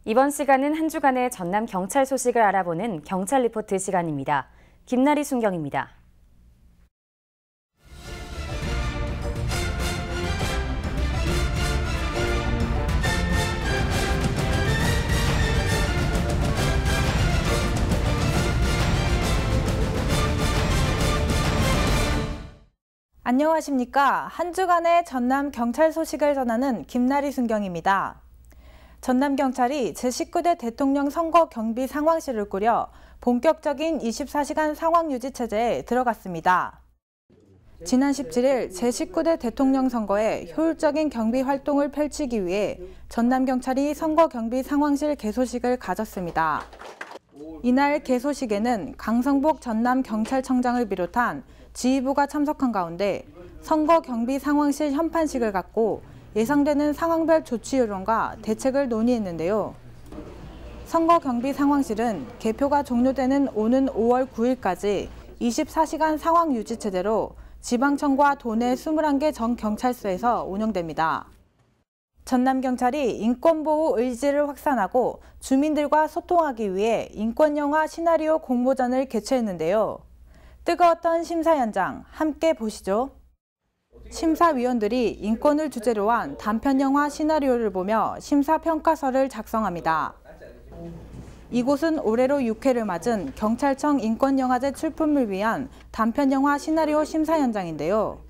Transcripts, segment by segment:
이번 시간은 한 주간의 전남 경찰 소식을 알아보는 경찰 리포트 시간입니다. 김나리 순경입니다. 안녕하십니까. 한 주간의 전남 경찰 소식을 전하는 김나리 순경입니다. 전남경찰이 제19대 대통령 선거 경비 상황실을 꾸려 본격적인 24시간 상황 유지 체제에 들어갔습니다. 지난 17일 제19대 대통령 선거에 효율적인 경비 활동을 펼치기 위해 전남경찰이 선거 경비 상황실 개소식을 가졌습니다. 이날 개소식에는 강성복 전남경찰청장을 비롯한 지휘부가 참석한 가운데 선거 경비 상황실 현판식을 갖고 예상되는 상황별 조치 요령과 대책을 논의했는데요. 선거 경비 상황실은 개표가 종료되는 오는 5월 9일까지 24시간 상황 유지 체제로 지방청과 도내 21개 전경찰서에서 운영됩니다. 전남경찰이 인권보호 의지를 확산하고 주민들과 소통하기 위해 인권영화 시나리오 공모전을 개최했는데요. 뜨거웠던 심사 현장 함께 보시죠. 심사위원들이 인권을 주제로 한 단편영화 시나리오를 보며 심사평가서를 작성합니다. 이곳은 올해로 6회를 맞은 경찰청 인권영화제 출품을 위한 단편영화 시나리오 심사 현장인데요.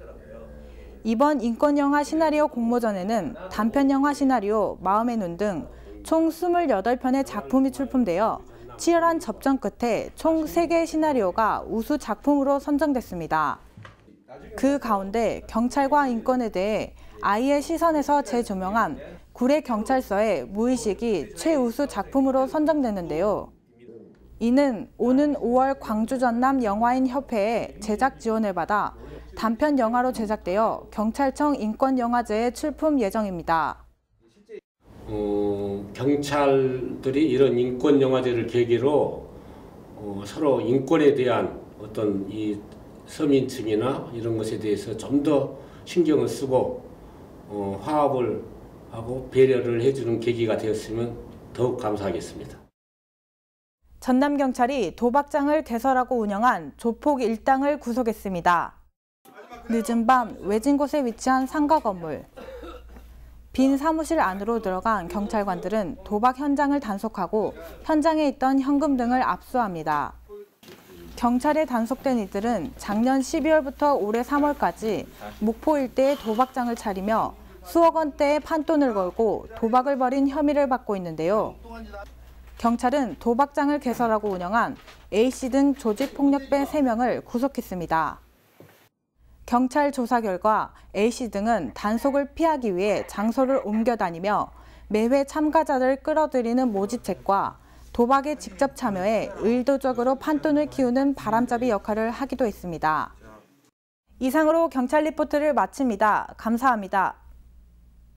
이번 인권영화 시나리오 공모전에는 단편영화 시나리오, 마음의 눈 등 총 28편의 작품이 출품되어 치열한 접전 끝에 총 3개의 시나리오가 우수 작품으로 선정됐습니다. 그 가운데 경찰과 인권에 대해 아이의 시선에서 재조명한 구례경찰서의 무의식이 최우수 작품으로 선정됐는데요. 이는 오는 5월 광주 전남 영화인 협회의 제작 지원을 받아 단편 영화로 제작되어 경찰청 인권영화제에 출품 예정입니다. 경찰들이 이런 인권영화제를 계기로 서로 인권에 대한 어떤 이 서민층이나 이런 것에 대해서 좀 더 신경을 쓰고 화합을 하고 배려를 해주는 계기가 되었으면 더욱 감사하겠습니다. 전남경찰이 도박장을 개설하고 운영한 조폭 일당을 구속했습니다. 늦은 밤 외진 곳에 위치한 상가 건물. 빈 사무실 안으로 들어간 경찰관들은 도박 현장을 단속하고 현장에 있던 현금 등을 압수합니다. 경찰에 단속된 이들은 작년 12월부터 올해 3월까지 목포 일대에 도박장을 차리며 수억 원대의 판돈을 걸고 도박을 벌인 혐의를 받고 있는데요. 경찰은 도박장을 개설하고 운영한 A씨 등 조직폭력배 3명을 구속했습니다. 경찰 조사 결과 A씨 등은 단속을 피하기 위해 장소를 옮겨 다니며 매회 참가자를 끌어들이는 모집책과 도박에 직접 참여해 의도적으로 판돈을 키우는 바람잡이 역할을 하기도 했습니다. 이상으로 경찰 리포트를 마칩니다. 감사합니다.